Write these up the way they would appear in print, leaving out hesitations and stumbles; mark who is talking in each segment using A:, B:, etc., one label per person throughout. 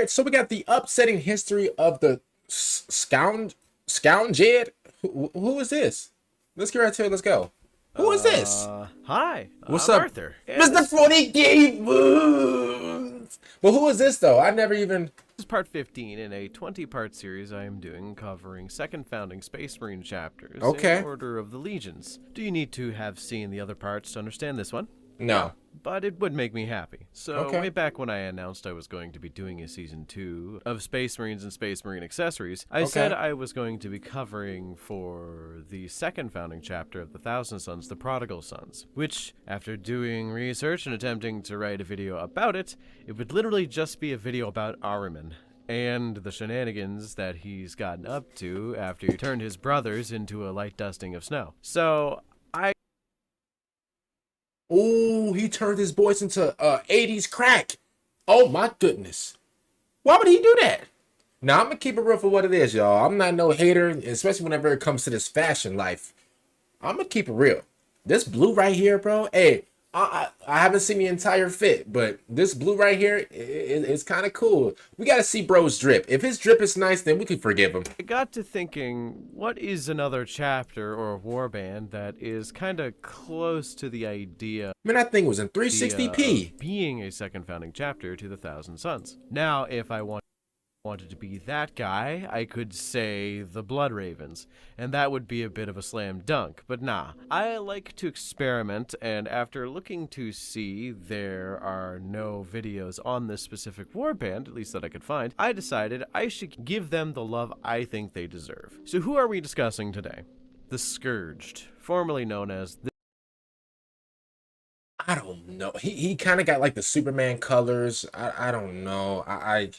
A: right, so we got the upsetting history of the Scourged. Who is this? Let's get right to it. Let's go. Who is this?
B: Hi,
A: What's
B: I'm
A: up,
B: Arthur.
A: Mr. 40 Games? Well, who is this though? I never even.
B: This is part 15 in a 20-part series I am doing covering second founding Space Marine chapters
A: Okay.
B: in order of the legions. Do you need to have seen the other parts to understand this one?
A: No.
B: But it would make me happy. So
A: Okay.
B: way back when I announced I was going to be doing a season 2 of Space Marines and Space Marine accessories, I said I was going to be covering for the second founding chapter of the Thousand Sons, the Prodigal Sons, which, after doing research and attempting to write a video about it, it would literally just be a video about Ahriman and the shenanigans that he's gotten up to after he turned his brothers into a light dusting of snow. So
A: Oh, he turned his voice into 80s crack. Oh my goodness. Why would he do that? Now, I'm gonna keep it real for what it is, y'all. I'm not no hater, especially whenever it comes to this fashion life. I'm gonna keep it real. This blue right here, bro. Hey, I haven't seen the entire fit, but this blue right here is kind of cool. We gotta see bro's drip. If his drip is nice, then we can forgive him.
B: I got to thinking, what is another chapter or a warband that is kind of close to the idea
A: Man, that thing was in 360p.
B: of being a second founding chapter to the Thousand Sons? Now, if I wanted to be that guy, I could say the Blood Ravens, and that would be a bit of a slam dunk, but nah. I like to experiment, and after looking to see there are no videos on this specific warband, at least that I could find, I decided I should give them the love I think they deserve. So who are we discussing today? The Scourged, formerly known as the
A: I don't know. He kind of got like the Superman colors. I don't know. I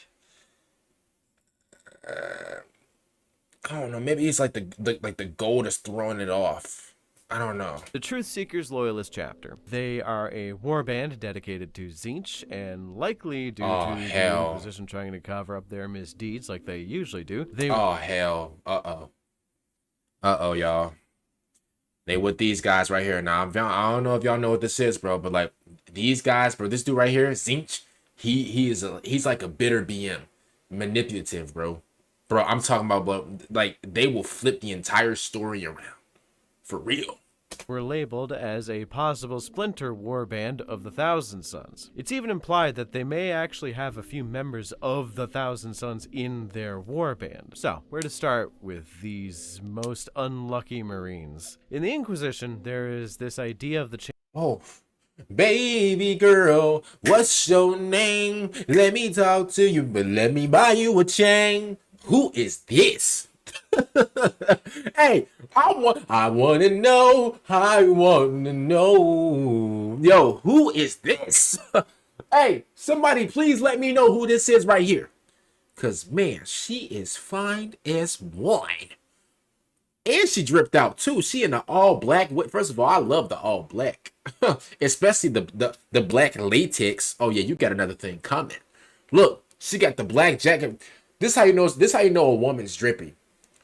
A: don't know. Maybe he's like the gold is throwing it off. I don't know.
B: The Truth Seekers Loyalist chapter. They are a warband dedicated to Tzeentch, and likely due to the Inquisition trying to cover up their misdeeds like they usually do.
A: Oh hell. Uh-oh, y'all. They with these guys right here. Now, I don't know if y'all know what this is, bro, but like these guys, bro, this dude right here, Tzeentch, he's like a bitter BM. Manipulative, bro. Bro, I'm talking about, bro, like they will flip the entire story around. For real.
B: Were labeled as a possible splinter warband of the Thousand Sons. It's even implied that they may actually have a few members of the Thousand Sons in their warband. So, where to start with these most unlucky Marines? In the Inquisition, there is this idea of the
A: Oh, baby girl, what's your name? Let me talk to you, but let me buy you a chain. Who is this? Hey, I want to know. I want to know. Yo, who is this? Hey, somebody please let me know who this is right here. Cause man, she is fine as wine. And she dripped out too. She in the all black. First of all, I love the all black. Especially the black latex. Oh yeah, you got another thing coming. Look, she got the black jacket. This how you know a woman's drippy.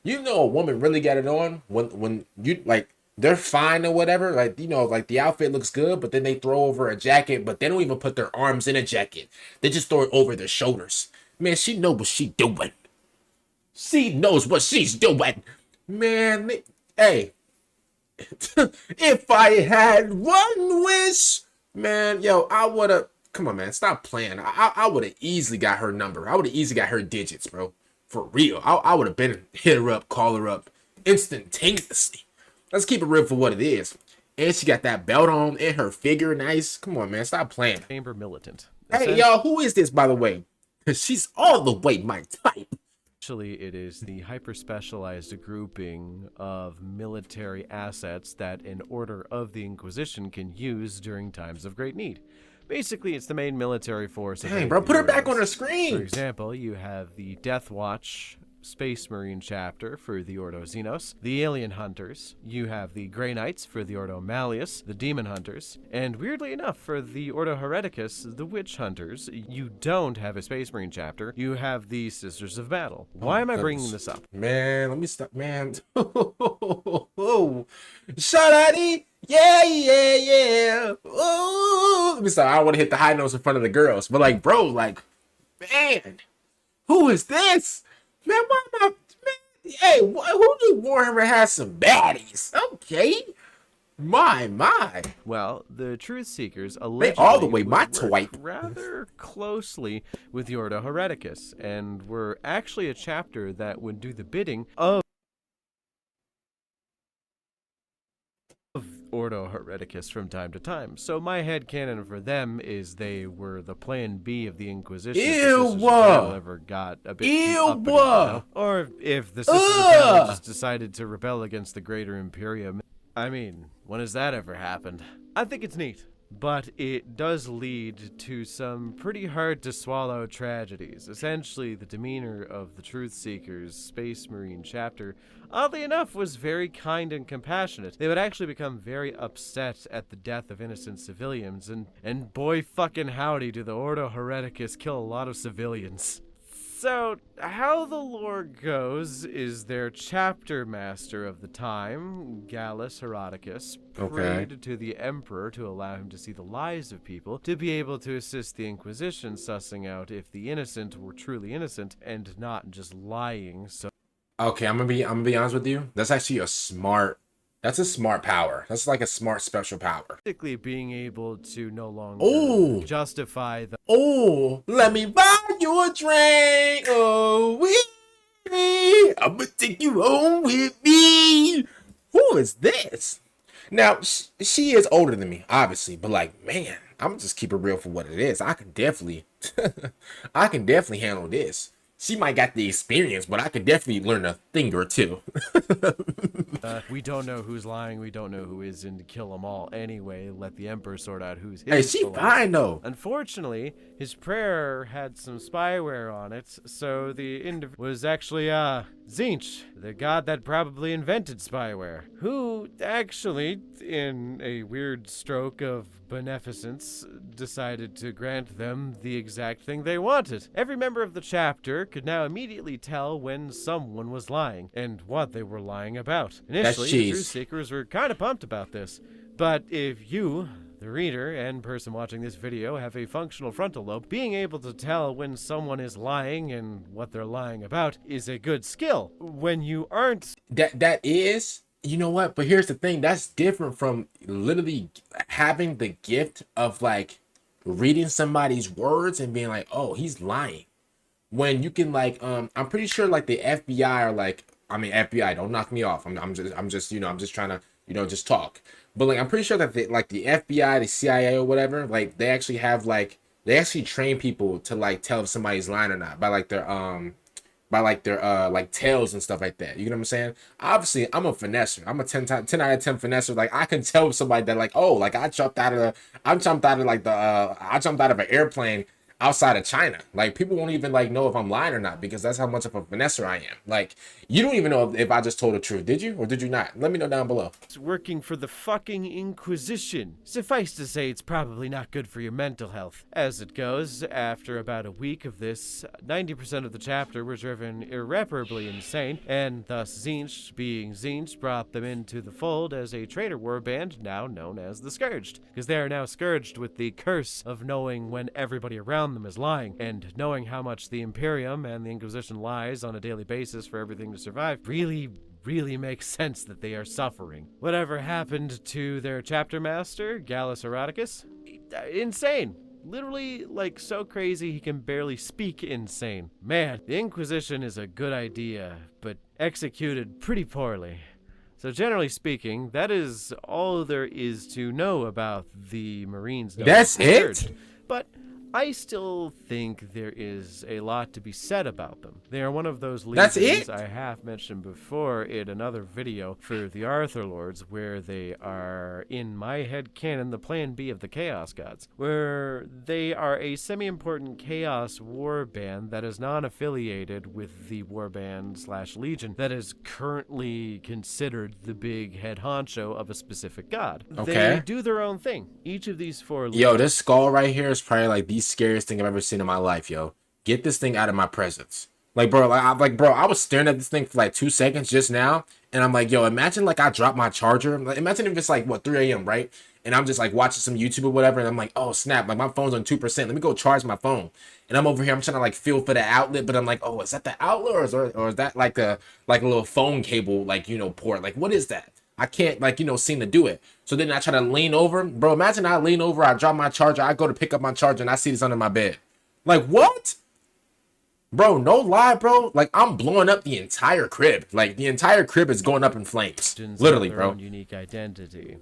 A: You know a woman really got it on when you like they're fine or whatever. Like, you know, like the outfit looks good, but then they throw over a jacket, but they don't even put their arms in a jacket. They just throw it over their shoulders. Man, she knows what she doing. She knows what she's doing. Man, hey. If I had one wish, man, yo, I would have. Come on, man, stop playing. I would have easily got her number. I would have easily got her digits, bro. For real. I would have been hit her up, call her up instantaneously. Let's keep it real for what it is. And she got that belt on and her figure nice. Come on, man, stop playing.
B: Chamber Militant.
A: Hey, y'all, who is this, by the way? Because she's all the way my type.
B: Actually, it is the hyper-specialized grouping of military assets that an Order of the Inquisition can use during times of great need. Basically, it's the main military force.
A: Dang, bro, put her back on the screen.
B: For example, you have the Death Watch Space Marine chapter for the Ordo Xenos, the Alien Hunters, you have the Grey Knights for the Ordo Malleus, the Demon Hunters, and weirdly enough, for the Ordo Hereticus, the Witch Hunters, you don't have a Space Marine chapter, you have the Sisters of Battle. Why am I bringing this up?
A: Man, let me stop, man. Shawty, yeah. Ooh. Let me stop. I don't want to hit the high notes in front of the girls, but like, bro, like, man. Who is this? Man, why am I... Man, hey, who knew Warhammer has some baddies? Okay. My.
B: Well, the Truth Seekers
A: They all the
B: allegedly
A: way my
B: would work
A: type.
B: rather closely with the Ordo Hereticus, and were actually a chapter that would do the bidding of Ordo Hereticus from time to time. So my headcanon for them is they were the plan B of the Inquisition if the Sisters of Battle ever got a bit too uppity, you know? Or if the Sisters of Battle just decided to rebel against the Greater Imperium. I mean, when has that ever happened? I think it's neat. But it does lead to some pretty hard to swallow tragedies. Essentially, the demeanor of the Truth Seekers Space Marine chapter, oddly enough, was very kind and compassionate. They would actually become very upset at the death of innocent civilians, and boy fucking howdy do the Ordo Hereticus kill a lot of civilians. So, how the lore goes is their chapter master of the time, Gallus Heroticus, prayed to the emperor to allow him to see the lies of people, to be able to assist the Inquisition sussing out if the innocent were truly innocent and not just lying. So,
A: okay, I'm gonna be honest with you. That's actually a smart power. That's like a smart special power.
B: basically being able to no longer justify the
A: Let me buy you a drink. I'm gonna take you home with me. Who is this? Now, she is older than me, obviously, but like, man, I'm gonna just keep it real for what it is. I can definitely, I can definitely handle this. She might got the experience, but I could definitely learn a thing or two.
B: we don't know who's lying, we don't know who isn't, to kill them all anyway. Let the Emperor sort out who's his.
A: Hey, she fine though.
B: Unfortunately, his prayer had some spyware on it, so the individual was actually Tzeentch, the god that probably invented spyware, who actually, in a weird stroke of beneficence, decided to grant them the exact thing they wanted. Every member of the chapter could now immediately tell when someone was lying and what they were lying about. Initially, the Truth Seekers were kind of pumped about this, but if you, the reader and person watching this video, have a functional frontal lobe, being able to tell when someone is lying and what they're lying about is a good skill. When you aren't...
A: That is... You know what? But here's the thing. That's different from literally having the gift of like reading somebody's words and being like, oh, he's lying. When you can like, I'm pretty sure like the FBI are like, I mean, FBI, don't knock me off. I'm just, you know, I'm just trying to, you know, just talk. But like, I'm pretty sure that the FBI, the CIA or whatever, like they actually have like, they actually train people to like tell if somebody's lying or not by like their, like tails and stuff like that. You know what I'm saying? Obviously, I'm a finesser. I'm a 10 out of 10 finesser. Like I can tell somebody that like, oh, like I jumped out of an airplane outside of China. Like people won't even like know if I'm lying or not because that's how much of a finesser I am. Like you don't even know if I just told the truth. Did you or did you not? Let me know down below.
B: It's working for the fucking Inquisition. Suffice to say, it's probably not good for your mental health. As it goes, after about a week of this, 90% of the chapter were driven irreparably insane, and thus Tzeentch, being Tzeentch, brought them into the fold as a traitor warband now known as the Scourged, because they are now scourged with the curse of knowing when everybody around them is lying, and knowing how much the Imperium and the Inquisition lies on a daily basis for everything to survive really makes sense that they are suffering. Whatever happened to their chapter master, Gallus Heroticus? Insane. Literally, like, so crazy he can barely speak insane. Man, the Inquisition is a good idea, but executed pretty poorly. So generally speaking, that is all there is to know about the Marines.
A: That's it?
B: But I still think there is a lot to be said about them. They are one of those legions I have mentioned before in another video for the Arthur Lords, where they are, in my head canon, the plan B of the Chaos Gods, where they are a semi-important Chaos warband that is non-affiliated with the warband/legion that is currently considered the big head honcho of a specific god.
A: Okay.
B: They do their own thing. Each of these four legions...
A: Yo, this skull right here is probably like the scariest thing I've ever seen in my life, yo. Get this thing out of my presence. Like, bro, I was staring at this thing for like 2 seconds just now, and I'm like, yo, imagine like I dropped my charger. Like, imagine if it's like, what, 3 a.m., right? and I'm just like watching some YouTube or whatever, and I'm like, oh snap, like my phone's on 2%. Let me go charge my phone. And I'm over here, I'm trying to like feel for the outlet, but I'm like, oh, is that the outlet or is that like a little phone cable, like, you know, port? Like, what is that? I can't, like, you know, seem to do it. So then I try to lean over. Bro, imagine I lean over, I drop my charger, I go to pick up my charger, and I see this under my bed. Like, what? Bro, no lie, bro. Like, I'm blowing up the entire crib. Like, the entire crib is going up in flames. Literally,
B: their
A: bro.
B: own unique identity.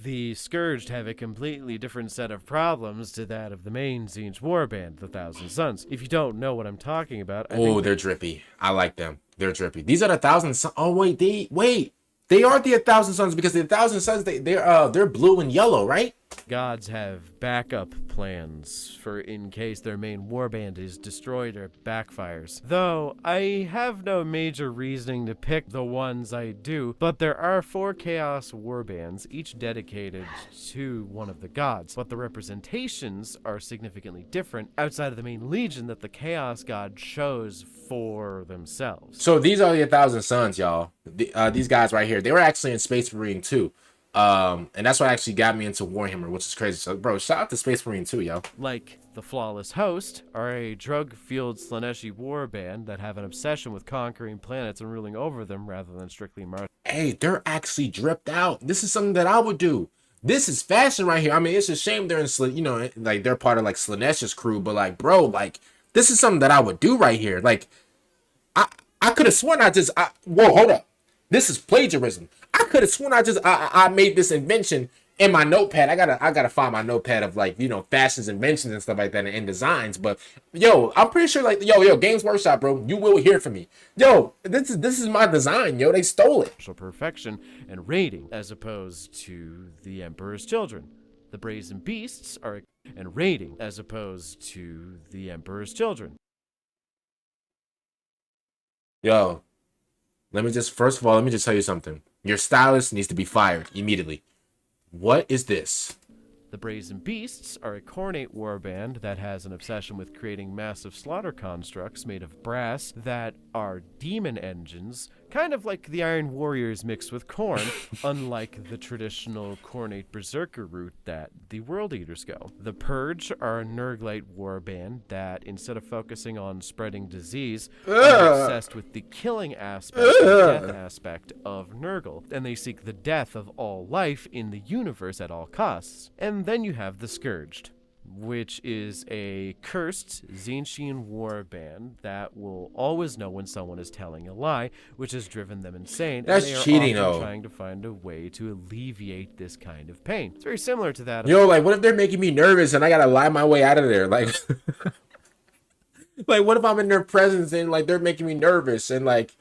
B: The Scourged have a completely different set of problems to that of the main Tzeentch warband, the Thousand Sons. If you don't know what I'm talking about,
A: Oh, they're drippy. I like them. They're drippy. These are the Thousand Sons. Oh, wait, they are the 1,000 Sons, because the 1,000 Sons, they're blue and yellow, right?
B: gods have backup plans for in case their main warband is destroyed or backfires. Though, I have no major reasoning to pick the ones I do, but there are 4 Chaos warbands, each dedicated to one of the gods, but the representations are significantly different outside of the main legion that the Chaos god chose for themselves.
A: So these are the 1,000 Sons, y'all. These guys right here, they were actually in Space Marine 2. And that's what actually got me into Warhammer, which is crazy. So, bro, shout out to Space Marine 2, yo.
B: Like the Flawless Host are a drug-fueled Slaneshi warband that have an obsession with conquering planets and ruling over them rather than strictly martial.
A: Hey, they're actually dripped out. This is something that I would do. This is fashion right here. I mean, it's a shame they're in, you know, like they're part of like Slaneshi's crew, but like, bro, like this is something that I would do right here. Like, I could have sworn whoa, hold up. This is plagiarism. I could have sworn I made this invention in my notepad. I gotta find my notepad of like, you know, fashions, inventions and stuff like that and designs. But yo, I'm pretty sure like yo, Games Workshop, bro, you will hear from me. Yo, this is my design, yo. They stole it.
B: Perfection and raiding as opposed to the Emperor's Children. The Brazen Beasts are and raiding as opposed to the Emperor's Children.
A: Yo, first of all, let me just tell you something. Your stylist needs to be fired immediately. What is this?
B: The Brazen Beasts are a Khornate warband that has an obsession with creating massive slaughter constructs made of brass that are demon engines, kind of like the Iron Warriors mixed with Khorne, unlike the traditional Khornate Berserker route that the World Eaters go. The Purge are a Nurglite warband that, instead of focusing on spreading disease, are obsessed with the killing aspect and death aspect of Nurgle, and they seek the death of all life in the universe at all costs. And then you have the Scourged, which is a cursed Tzeentchian warband that will always know when someone is telling a lie, which has driven them insane.
A: That's
B: and they are
A: cheating,
B: often
A: though.
B: trying to find a way to alleviate this kind of pain. It's very similar to that.
A: Yo, like, what if they're making me nervous and I gotta lie my way out of there? Like, like, what if I'm in their presence and like they're making me nervous and like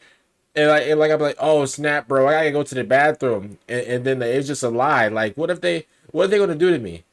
A: I'm like, oh snap, bro, I gotta go to the bathroom, and then it's just a lie. Like, what are they gonna do to me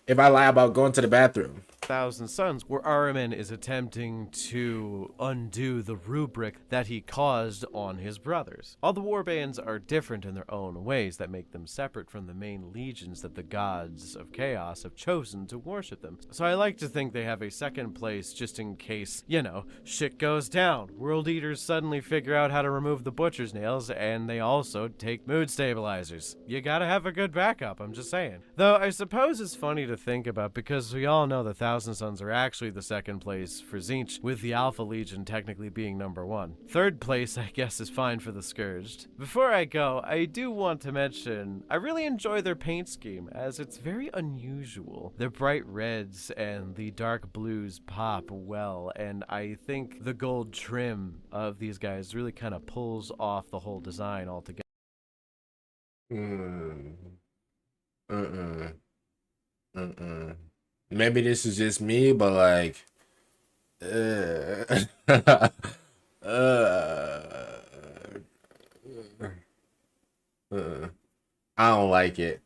A: if I lie about going to the bathroom?
B: Thousand Sons, where Ahriman is attempting to undo the rubric that he caused on his brothers. All the warbands are different in their own ways that make them separate from the main legions that the gods of chaos have chosen to worship them. So I like to think they have a second place just in case, you know, shit goes down. World Eaters suddenly figure out how to remove the butcher's nails, and they also take mood stabilizers. You gotta have a good backup, I'm just saying. Though I suppose it's funny to think about because we all know the Thousand Sons are actually the second place for Tzeentch, with the Alpha Legion technically being number 1. Third place, I guess, is fine for the Scourged. Before I go, I do want to mention, I really enjoy their paint scheme, as it's very unusual. Their bright reds and the dark blues pop well, and I think the gold trim of these guys really kind of pulls off the whole design altogether.
A: Maybe this is just me, but like, I don't like it.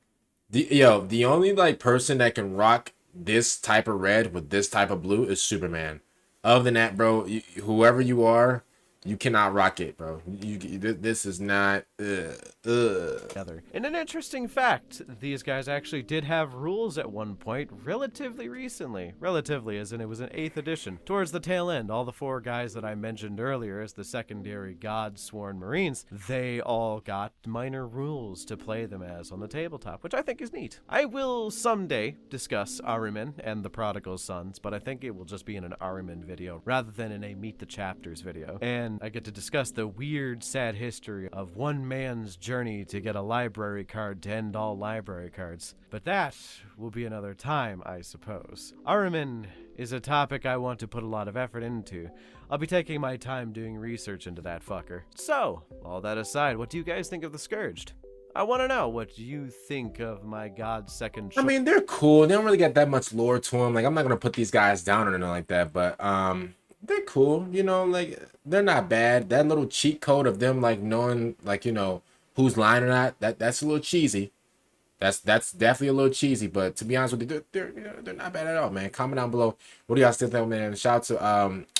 A: The only like person that can rock this type of red with this type of blue is Superman. Other than that, bro, whoever you are, You cannot rock it, bro. This is not.
B: Together. And an interesting fact, these guys actually did have rules at one point relatively recently. Relatively, as in it was an 8th edition. Towards the tail end, all the 4 guys that I mentioned earlier as the secondary god-sworn Marines, they all got minor rules to play them as on the tabletop, which I think is neat. I will someday discuss Ahriman and the Prodigal Sons, but I think it will just be in an Ahriman video rather than in a Meet the Chapters video. And I get to discuss the weird, sad history of one man's journey to get a library card to end all library cards. But that will be another time, I suppose. Ahriman is a topic I want to put a lot of effort into. I'll be taking my time doing research into that fucker. So, all that aside, what do you guys think of the Scourged? I want to know what you think of my God's second choice.
A: I mean, they're cool. They don't really get that much lore to them. Like, I'm not gonna put these guys down or anything like that, but they're cool. You know, like they're not bad. That little cheat code of them like knowing, like, you know, who's lying or not. That's a little cheesy. That's definitely a little cheesy. But to be honest with you, they're not bad at all, man. Comment down below. What do y'all still think, man? Shout out to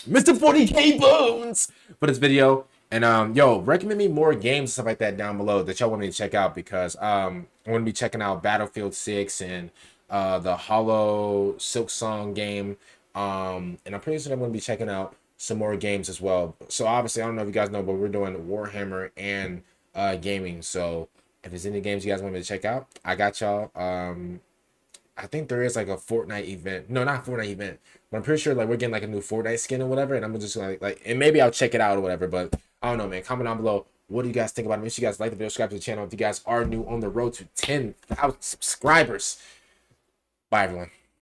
A: Mr. 40K Bones for this video. And yo, recommend me more games and stuff like that down below that y'all want me to check out, because I'm gonna be checking out Battlefield 6 and the Hollow Silk Song game. And I'm pretty sure I'm gonna be checking out some more games as well. So obviously, I don't know if you guys know, but we're doing Warhammer and gaming. So if there's any games you guys want me to check out, I got y'all. I think there is like a Fortnite event. No, not Fortnite event. But I'm pretty sure like we're getting like a new Fortnite skin or whatever. And I'm just like, and maybe I'll check it out or whatever. But I don't know, man. Comment down below. What do you guys think about it? Make sure you guys like the video, subscribe to the channel if you guys are new on the road to 10,000 subscribers. Bye, everyone.